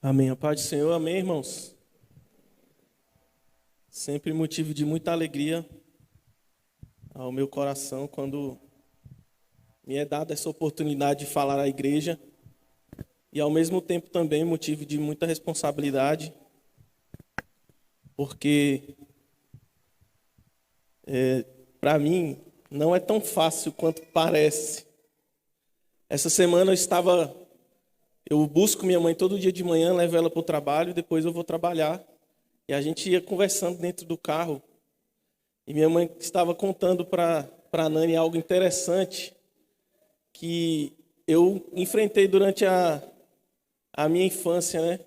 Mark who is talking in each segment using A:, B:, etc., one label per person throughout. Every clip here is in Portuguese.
A: Amém. A paz do Senhor, amém, irmãos? Sempre motivo de muita alegria ao meu coração quando me é dada essa oportunidade de falar à igreja e ao mesmo tempo também motivo de muita responsabilidade, porque para mim não é tão fácil quanto parece. Essa semana eu busco minha mãe todo dia de manhã, levo ela para o trabalho, depois eu vou trabalhar. E a gente ia conversando dentro do carro. E minha mãe estava contando para a Nani algo interessante que eu enfrentei durante a minha infância, né?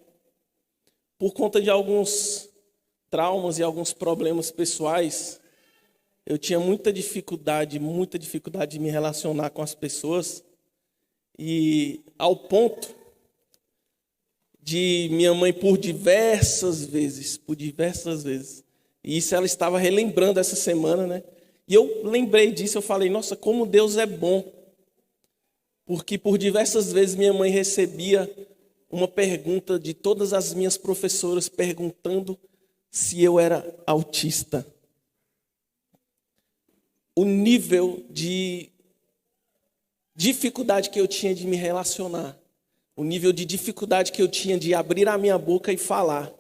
A: Por conta de alguns traumas e alguns problemas pessoais, eu tinha muita dificuldade de me relacionar com as pessoas. E ao ponto de minha mãe por diversas vezes, e isso ela estava relembrando essa semana, né? E eu lembrei disso, eu falei, nossa, como Deus é bom. Porque por diversas vezes minha mãe recebia uma pergunta de todas as minhas professoras perguntando se eu era autista. O nível de dificuldade que eu tinha de me relacionar. O nível de dificuldade que eu tinha de abrir a minha boca e falar.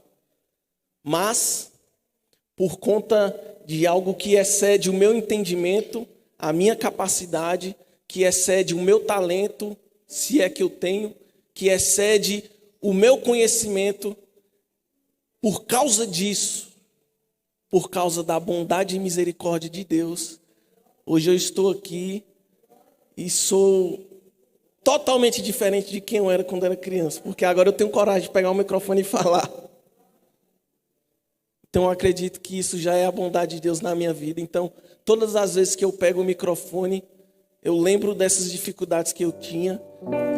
A: Mas, por conta de algo que excede o meu entendimento, a minha capacidade, que excede o meu talento, se é que eu tenho, que excede o meu conhecimento, por causa disso, por causa da bondade e misericórdia de Deus, hoje eu estou aqui e sou totalmente diferente de quem eu era quando era criança, porque agora eu tenho coragem de pegar o microfone e falar. Então eu acredito que isso já é a bondade de Deus na minha vida. Então, todas as vezes que eu pego o microfone, eu lembro dessas dificuldades que eu tinha.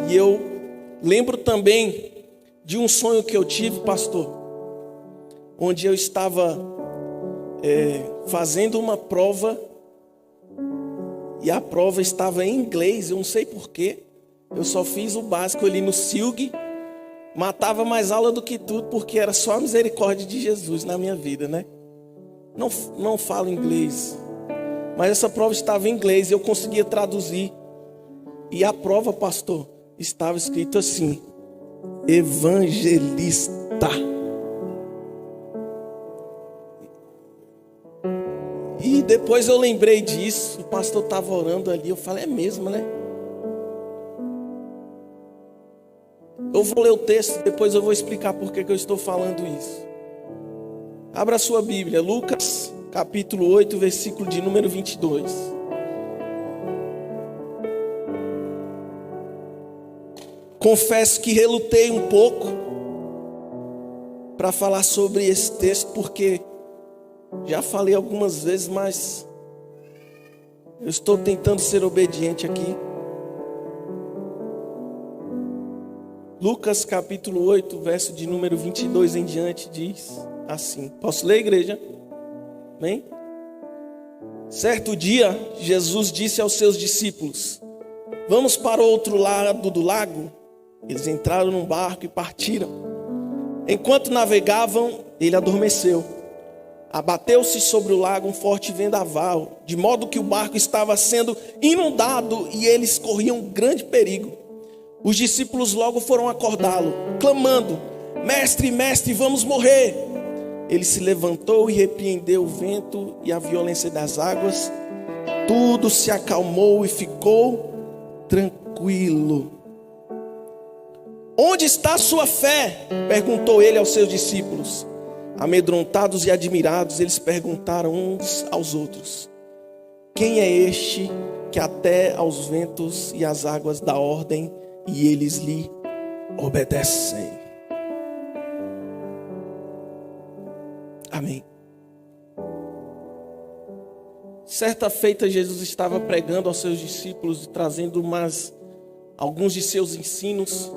A: E eu lembro também de um sonho que eu tive, pastor, onde eu estava fazendo uma prova e a prova estava em inglês, eu não sei porquê. Eu só fiz o básico ali no SILG, matava mais aula do que tudo, porque era só a misericórdia de Jesus na minha vida, né? Não falo inglês, mas essa prova estava em inglês e eu conseguia traduzir. E a prova, pastor, estava escrito assim: evangelista. E depois eu lembrei disso, o pastor estava orando ali, eu falei, é mesmo, né? Eu vou ler o texto, depois eu vou explicar por que eu estou falando isso. Abra a sua Bíblia, Lucas, capítulo 8, versículo de número 22. Confesso que relutei um pouco para falar sobre esse texto, porque já falei algumas vezes, mas eu estou tentando ser obediente aqui. Lucas capítulo 8, verso de número 22 em diante diz assim. Posso ler, igreja? Amém? Certo dia, Jesus disse aos seus discípulos: vamos para o outro lado do lago. Eles entraram num barco e partiram. Enquanto navegavam, ele adormeceu. Abateu-se sobre o lago um forte vendaval, de modo que o barco estava sendo inundado e eles corriam grande perigo. Os discípulos logo foram acordá-lo, clamando: mestre, mestre, vamos morrer. Ele se levantou e repreendeu o vento e a violência das águas. Tudo se acalmou e ficou tranquilo. Onde está a sua fé? Perguntou ele aos seus discípulos. Amedrontados e admirados, eles perguntaram uns aos outros: quem é este que até aos ventos e às águas dá ordem e eles lhe obedecem? Amém. Certa feita, Jesus estava pregando aos seus discípulos, trazendo alguns de seus ensinos.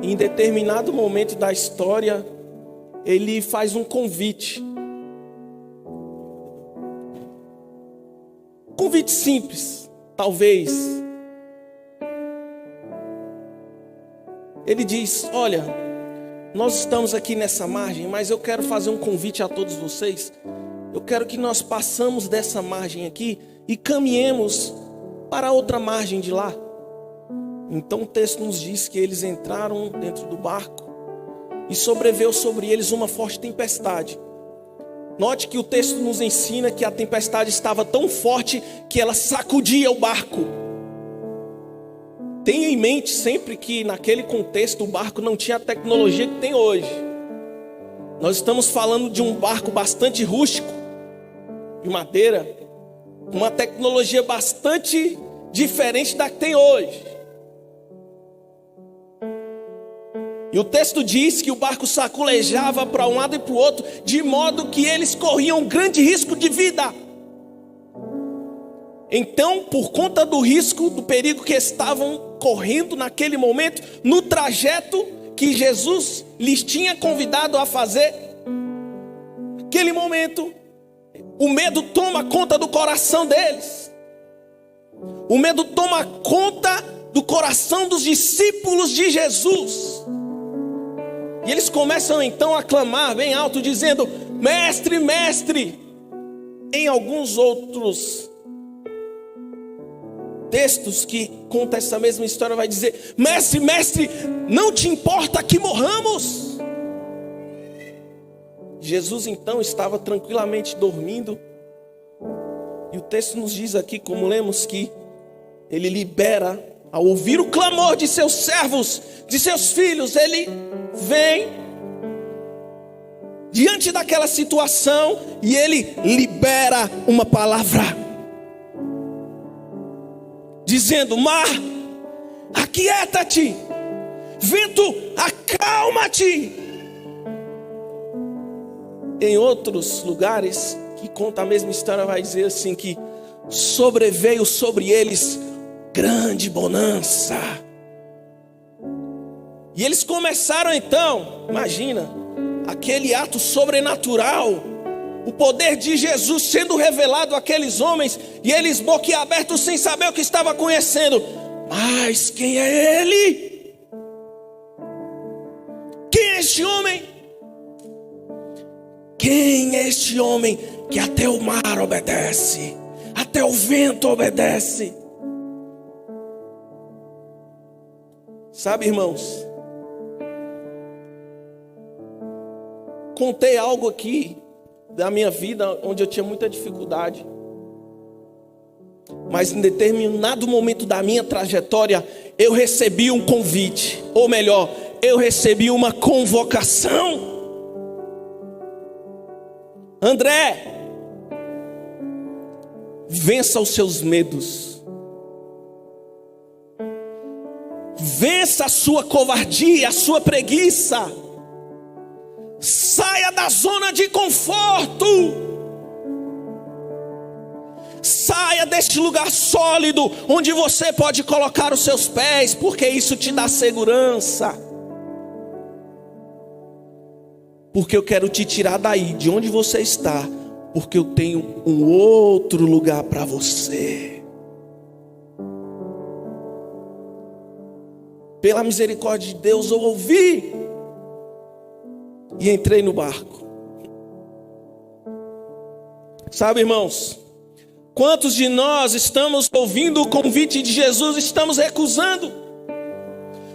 A: E em determinado momento da história, ele faz um convite. Convite simples, talvez. ele diz: olha, nós estamos aqui nessa margem, mas eu quero fazer um convite a todos vocês. Eu quero que nós passamos dessa margem aqui e caminhemos para a outra margem de lá. Então o texto nos diz que eles entraram dentro do barco e sobreveio sobre eles uma forte tempestade. Note que o texto nos ensina que a tempestade estava tão forte que ela sacudia o barco. Tenha em mente sempre que naquele contexto o barco não tinha a tecnologia que tem hoje. Nós estamos falando de um barco bastante rústico, de madeira, uma tecnologia bastante diferente da que tem hoje. E o texto diz que o barco sacolejava para um lado e para o outro, de modo que eles corriam um grande risco de vida. Então, por conta do risco, do perigo que estavam correndo naquele momento, no trajeto que Jesus lhes tinha convidado a fazer, naquele momento, o medo toma conta do coração deles. O medo toma conta do coração dos discípulos de Jesus. E eles começam então a clamar bem alto, dizendo: mestre, mestre. Em alguns outros textos que contam essa mesma história, vai dizer: mestre, mestre, não te importa que morramos? Jesus então estava tranquilamente dormindo. E o texto nos diz aqui, como lemos, que ele libera, ao ouvir o clamor de seus servos, de seus filhos, ele vem diante daquela situação e ele libera uma palavra, dizendo: mar, aquieta-te, vento, acalma-te. Em outros lugares que conta a mesma história, vai dizer assim, que sobreveio sobre eles grande bonança. E eles começaram então, imagina, aquele ato sobrenatural, o poder de Jesus sendo revelado àqueles homens, e eles boquiabertos sem saber o que estava conhecendo. Mas quem é ele? Quem é este homem? Quem é este homem que até o mar obedece, até o vento obedece? Sabe, irmãos, contei algo aqui da minha vida onde eu tinha muita dificuldade, mas em determinado momento da minha trajetória eu recebi um convite, ou melhor, eu recebi uma convocação. André, vença os seus medos, vença a sua covardia, a sua preguiça. Saia da zona de conforto. Saia deste lugar sólido, onde você pode colocar os seus pés, porque isso te dá segurança. Porque eu quero te tirar daí, de onde você está, porque eu tenho um outro lugar para você. Pela misericórdia de Deus, eu ouvi e entrei no barco. Sabe, irmãos, quantos de nós estamos ouvindo o convite de Jesus e estamos recusando?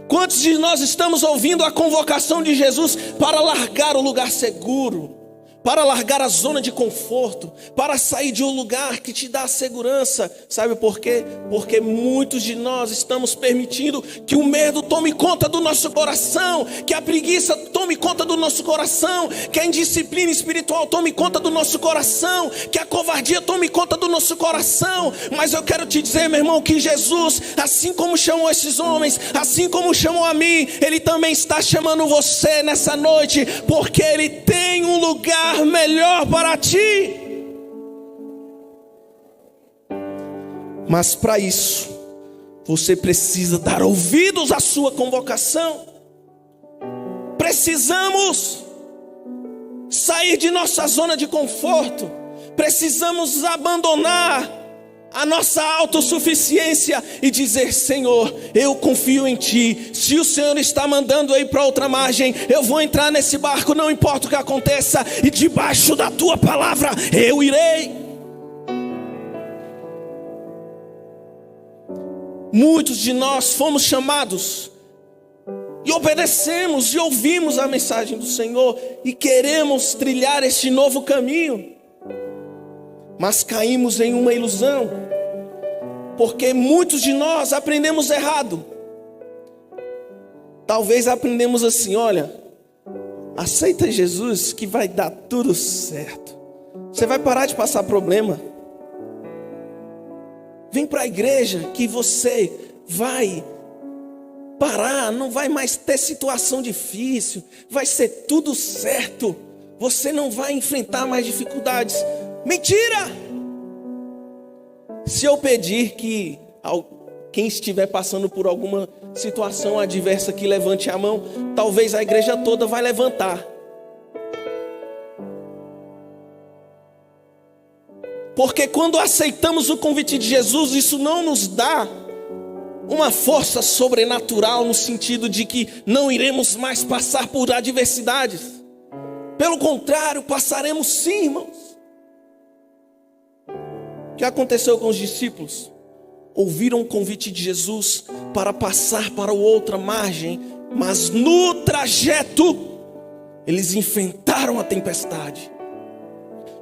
A: Quantos de nós estamos ouvindo a convocação de Jesus para largar o lugar seguro, para largar a zona de conforto, para sair de um lugar que te dá segurança? Sabe por quê? Porque muitos de nós estamos permitindo que o medo tome conta do nosso coração, que a preguiça tome conta do nosso coração, que a indisciplina espiritual tome conta do nosso coração, que a covardia tome conta do nosso coração. Mas eu quero te dizer, meu irmão, que Jesus, assim como chamou esses homens, assim como chamou a mim, Ele também está chamando você nessa noite, porque Ele tem um lugar melhor para ti. Mas para isso, você precisa dar ouvidos à sua convocação. Precisamos sair de nossa zona de conforto. Precisamos abandonar a nossa autossuficiência e dizer: Senhor, eu confio em Ti. Se o Senhor está mandando eu ir para outra margem, eu vou entrar nesse barco, não importa o que aconteça, e debaixo da Tua palavra eu irei. Muitos de nós fomos chamados e obedecemos e ouvimos a mensagem do Senhor e queremos trilhar este novo caminho, mas caímos em uma ilusão, porque muitos de nós aprendemos errado. Talvez aprendemos assim: olha, aceita Jesus que vai dar tudo certo, você vai parar de passar problema. Vem para a igreja que você vai parar, não vai mais ter situação difícil, vai ser tudo certo, você não vai enfrentar mais dificuldades. Mentira! Se eu pedir que quem estiver passando por alguma situação adversa que levante a mão, talvez a igreja toda vai levantar. Porque quando aceitamos o convite de Jesus, isso não nos dá uma força sobrenatural no sentido de que não iremos mais passar por adversidades. Pelo contrário, passaremos sim, irmãos. O que aconteceu com os discípulos? Ouviram o convite de Jesus para passar para outra margem, mas no trajeto eles enfrentaram a tempestade.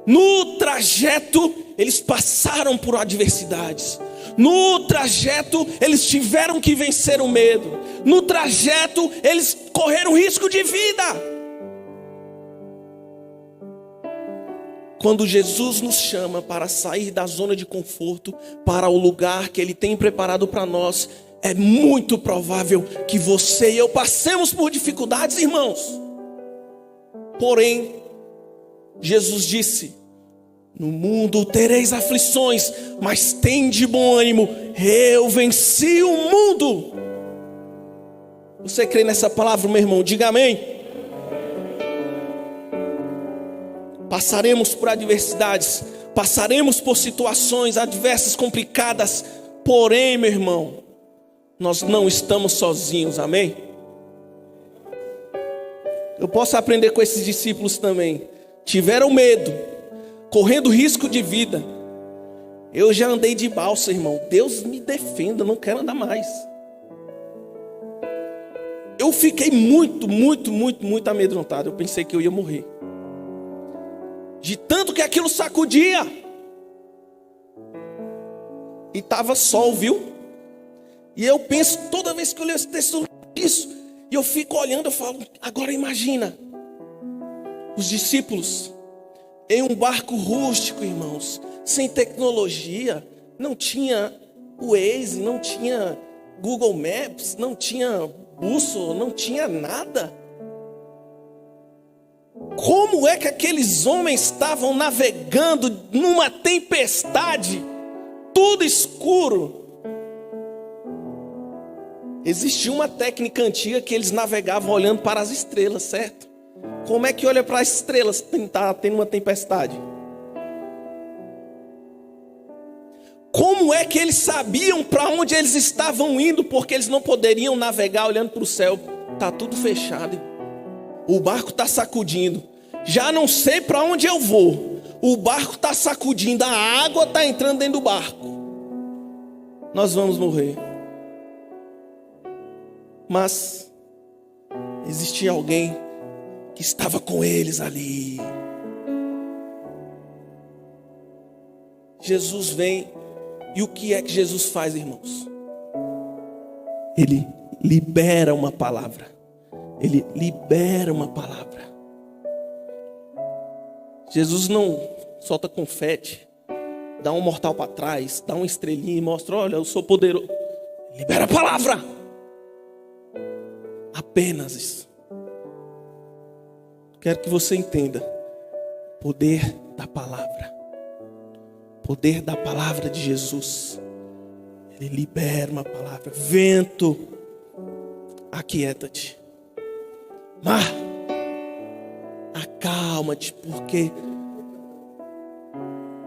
A: No trajeto eles passaram por adversidades. No trajeto eles tiveram que vencer o medo. No trajeto eles correram risco de vida. Quando Jesus nos chama para sair da zona de conforto para o lugar que Ele tem preparado para nós, é muito provável que você e eu passemos por dificuldades, irmãos. Porém, Jesus disse: no mundo tereis aflições, mas tende bom ânimo, eu venci o mundo. Você crê nessa palavra, meu irmão? Diga amém. Passaremos por adversidades, passaremos por situações adversas, complicadas. Porém, meu irmão, nós não estamos sozinhos, amém? Eu posso aprender com esses discípulos também. Tiveram medo, correndo risco de vida. Eu já andei de balsa, irmão. Deus me defenda, não quero andar mais. Eu fiquei muito amedrontado. Eu pensei que eu ia morrer, de tanto que aquilo sacudia. E estava sol, viu? E eu penso, toda vez que eu leio esse texto, isso, e eu fico olhando, eu falo: agora imagina os discípulos em um barco rústico, irmãos, sem tecnologia, não tinha Waze, não tinha Google Maps, não tinha bússola, não tinha nada. Como é que aqueles homens estavam navegando numa tempestade, tudo escuro? Existia uma técnica antiga que eles navegavam olhando para as estrelas, certo? Como é que olha para as estrelas tentar tendo uma tempestade? Como é que eles sabiam para onde eles estavam indo? Porque eles não poderiam navegar olhando para o céu. Está tudo fechado. O barco está sacudindo. Já não sei para onde eu vou. O barco está sacudindo. A água está entrando dentro do barco. Nós vamos morrer. Mas existia alguém que estava com eles ali. Jesus vem. E o que é que Jesus faz, irmãos? Ele libera uma palavra. Ele libera uma palavra. Jesus não solta confete, dá um mortal para trás, dá uma estrelinha e mostra: olha, eu sou poderoso. Libera a palavra. Apenas isso. Quero que você entenda. Poder da palavra. Poder da palavra de Jesus. Ele libera uma palavra. Vento, aquieta-te. Mar, acalma-te, porque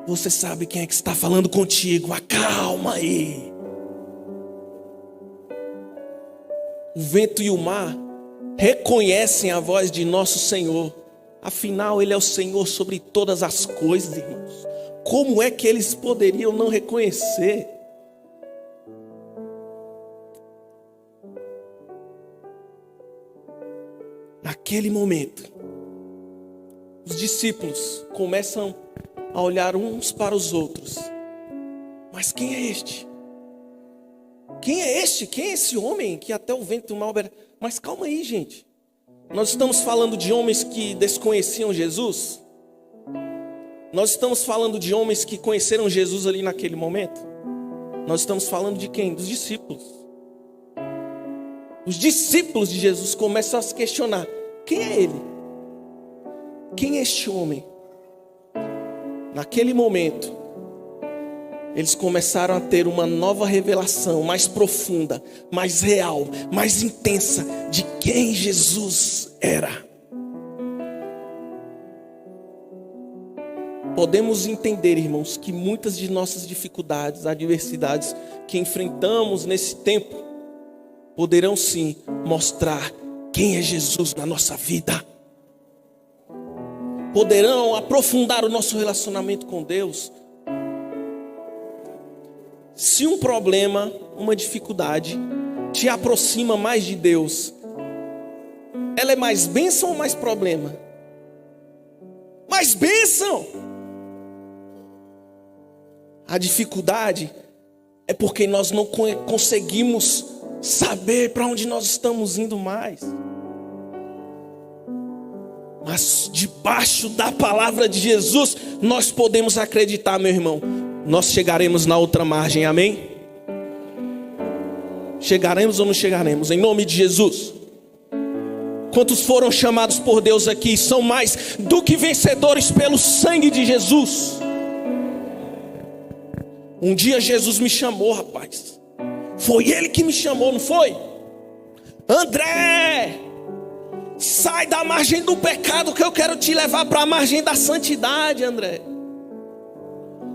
A: Você sabe quem é que está falando contigo. Acalma aí. O vento e o mar reconhecem a voz de nosso Senhor. Afinal, Ele é o Senhor sobre todas as coisas, irmãos. Como é que eles poderiam não reconhecer? Naquele momento, os discípulos começam a olhar uns para os outros. Mas quem é este? Quem é este? Quem é esse homem que até o vento e o mar obedecem? Mas calma aí, gente. Nós estamos falando de homens que desconheciam Jesus? Nós estamos falando de homens que conheceram Jesus ali naquele momento? Nós estamos falando de quem? Dos discípulos. Os discípulos de Jesus começam a se questionar: quem é ele? Quem é este homem? Naquele momento, eles começaram a ter uma nova revelação, mais profunda, mais real, mais intensa, de quem Jesus era. Podemos entender, irmãos, que muitas de nossas dificuldades, adversidades que enfrentamos nesse tempo, poderão sim mostrar quem é Jesus na nossa vida. Poderão aprofundar o nosso relacionamento com Deus. Se um problema, uma dificuldade, te aproxima mais de Deus, ela é mais bênção ou mais problema? Mais bênção! A dificuldade é porque nós não conseguimos saber para onde nós estamos indo mais. Mas debaixo da palavra de Jesus, nós podemos acreditar, meu irmão, nós chegaremos na outra margem, amém? Chegaremos ou não chegaremos? Em nome de Jesus. Quantos foram chamados por Deus aqui são mais do que vencedores pelo sangue de Jesus. Um dia Jesus me chamou, rapaz. Foi Ele que me chamou, não foi? André, sai da margem do pecado que eu quero te levar para a margem da santidade, André.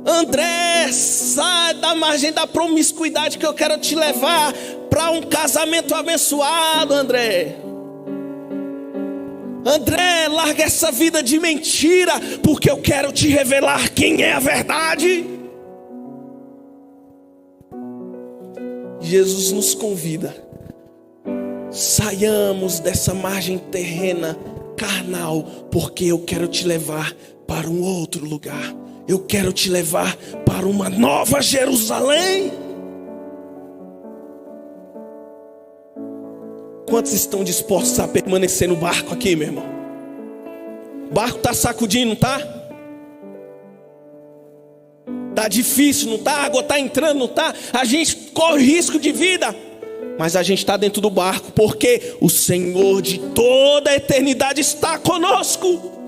A: André, sai da margem da promiscuidade que eu quero te levar para um casamento abençoado, André. André, larga essa vida de mentira, porque eu quero te revelar quem é a verdade. Jesus nos convida. Saiamos dessa margem terrena, carnal, porque eu quero te levar para um outro lugar. Eu quero te levar para uma nova Jerusalém. Quantos estão dispostos a permanecer no barco aqui, meu irmão? O barco está sacudindo, não está? Está difícil, não está? A água está entrando, não está? A gente corre risco de vida. Mas a gente está dentro do barco, porque o Senhor de toda a eternidade está conosco.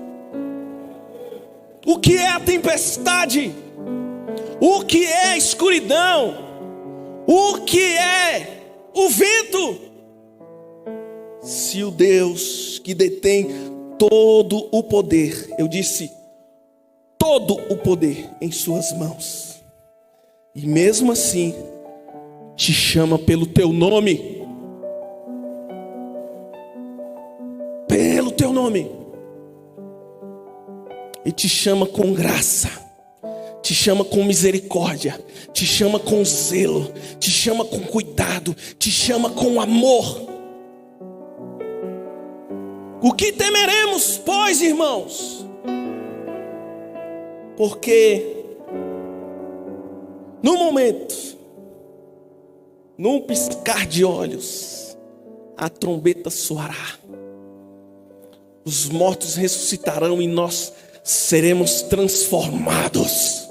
A: O que é a tempestade? O que é a escuridão? O que é o vento? Se o Deus que detém todo o poder, eu disse, todo o poder em suas mãos, e mesmo assim te chama pelo teu nome, pelo teu nome, e te chama com graça, te chama com misericórdia, te chama com zelo, te chama com cuidado, te chama com amor. O que temeremos, pois, irmãos? Porque no momento, num piscar de olhos, a trombeta soará, os mortos ressuscitarão e nós seremos transformados.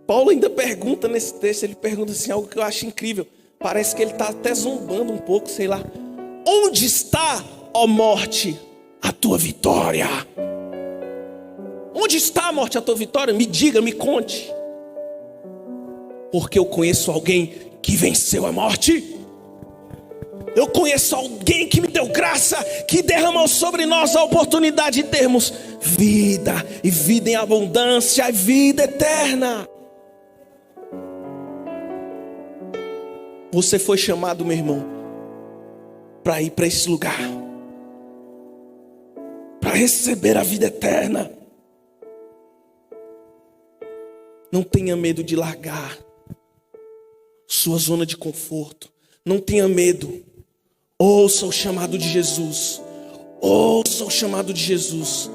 A: Paulo ainda pergunta nesse texto, ele pergunta assim, algo que eu acho incrível. Parece que ele está até zombando um pouco, sei lá. Onde está, ó morte, a tua vitória? Onde está, morte, a tua vitória? Me diga, me conte. Porque eu conheço alguém que venceu a morte. Eu conheço alguém que me deu graça, que derramou sobre nós a oportunidade de termos vida, e vida em abundância, e vida eterna. Você foi chamado, meu irmão, para ir para esse lugar, para receber a vida eterna. Não tenha medo de largar sua zona de conforto. Não tenha medo. Ouça o chamado de Jesus. Ouça o chamado de Jesus.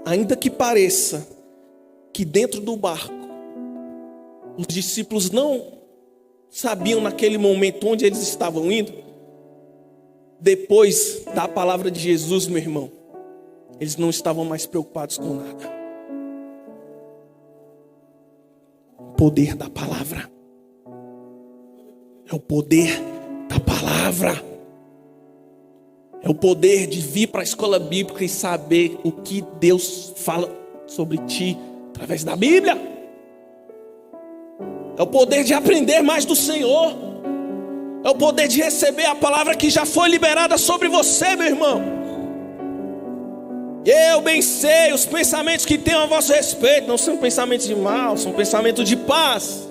A: Ainda que pareça que dentro do barco os discípulos não sabiam naquele momento onde eles estavam indo, depois da palavra de Jesus, meu irmão, eles não estavam mais preocupados com nada. O poder da palavra. É o poder da palavra. É o poder de vir para a escola bíblica e saber o que Deus fala sobre ti através da Bíblia. É o poder de aprender mais do Senhor. É o poder de receber a palavra que já foi liberada sobre você, meu irmão. Eu bem sei, os pensamentos que tenho a vosso respeito não são pensamentos de mal, são pensamentos de paz.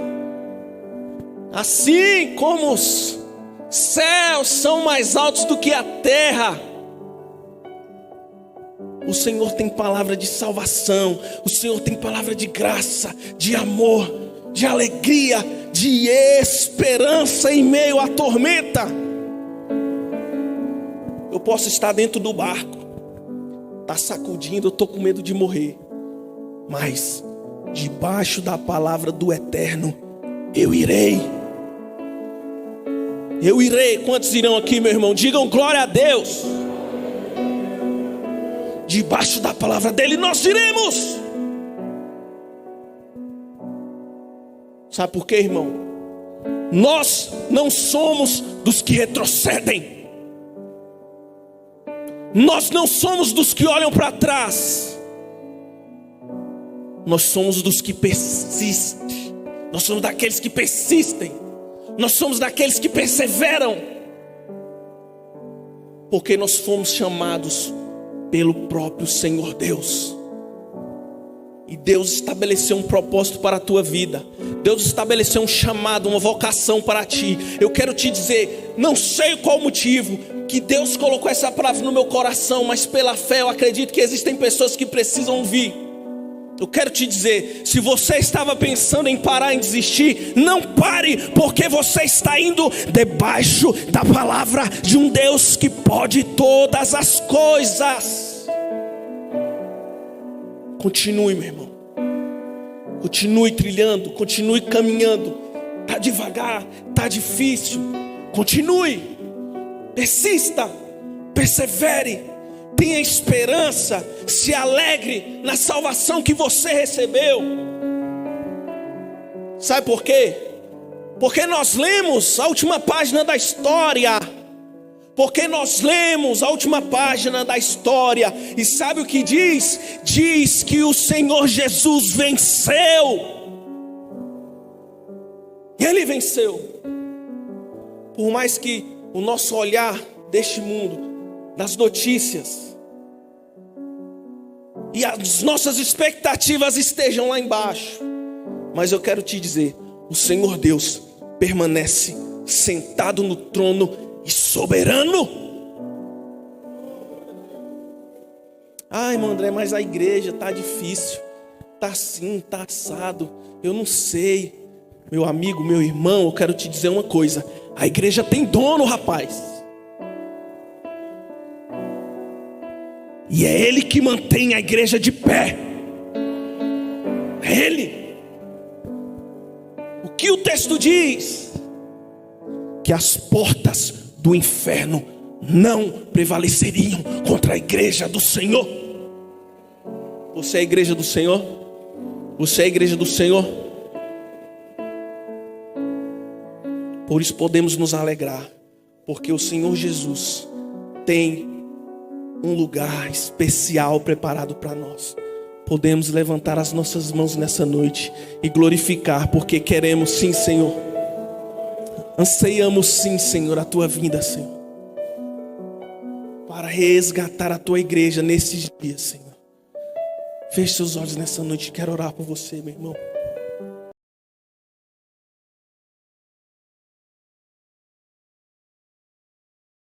A: Assim como os céus são mais altos do que a terra, o Senhor tem palavra de salvação, o Senhor tem palavra de graça, de amor, de alegria, de esperança em meio à tormenta. Eu posso estar dentro do barco, tá sacudindo, eu estou com medo de morrer, mas debaixo da palavra do Eterno eu irei. Eu irei. Quantos irão aqui, meu irmão? Digam glória a Deus. Debaixo da palavra dele nós iremos. Sabe por quê, irmão? Nós não somos dos que retrocedem. Nós não somos dos que olham para trás. Nós somos dos que persistem. Nós somos daqueles que persistem. Nós somos daqueles que perseveram. Porque nós fomos chamados pelo próprio Senhor Deus. E Deus estabeleceu um propósito para a tua vida. Deus estabeleceu um chamado, uma vocação para ti. Eu quero te dizer, não sei qual o motivo que Deus colocou essa palavra no meu coração, mas pela fé eu acredito que existem pessoas que precisam ouvir. Eu quero te dizer, se você estava pensando em parar, em desistir, não pare, porque você está indo debaixo da palavra de um Deus que pode todas as coisas. Continue, meu irmão. Continue trilhando, continue caminhando. Está devagar, está difícil. Continue, persista, persevere. Tenha esperança, se alegre na salvação que você recebeu. Sabe por quê? Porque nós lemos a última página da história. Porque nós lemos a última página da história. E sabe o que diz? Diz que o Senhor Jesus venceu. Ele venceu. Por mais que o nosso olhar deste mundo, das notícias, e as nossas expectativas estejam lá embaixo, mas eu quero te dizer, o Senhor Deus permanece sentado no trono e soberano. Ai, irmão André, mas a igreja está difícil, está assim, está assado, eu não sei. Meu amigo, meu irmão, eu quero te dizer uma coisa, a igreja tem dono, rapaz. E é Ele que mantém a igreja de pé. É Ele. O que o texto diz? Que as portas do inferno não prevaleceriam contra a igreja do Senhor. Você é a igreja do Senhor? Você é a igreja do Senhor? Por isso podemos nos alegrar, porque o Senhor Jesus tem um lugar especial preparado para nós. Podemos levantar as nossas mãos nessa noite e glorificar, porque queremos sim, Senhor. Anseiamos sim, Senhor, a tua vinda, Senhor. para resgatar a tua igreja nesses dias, Senhor. Feche seus olhos nessa noite, quero orar por você, meu irmão.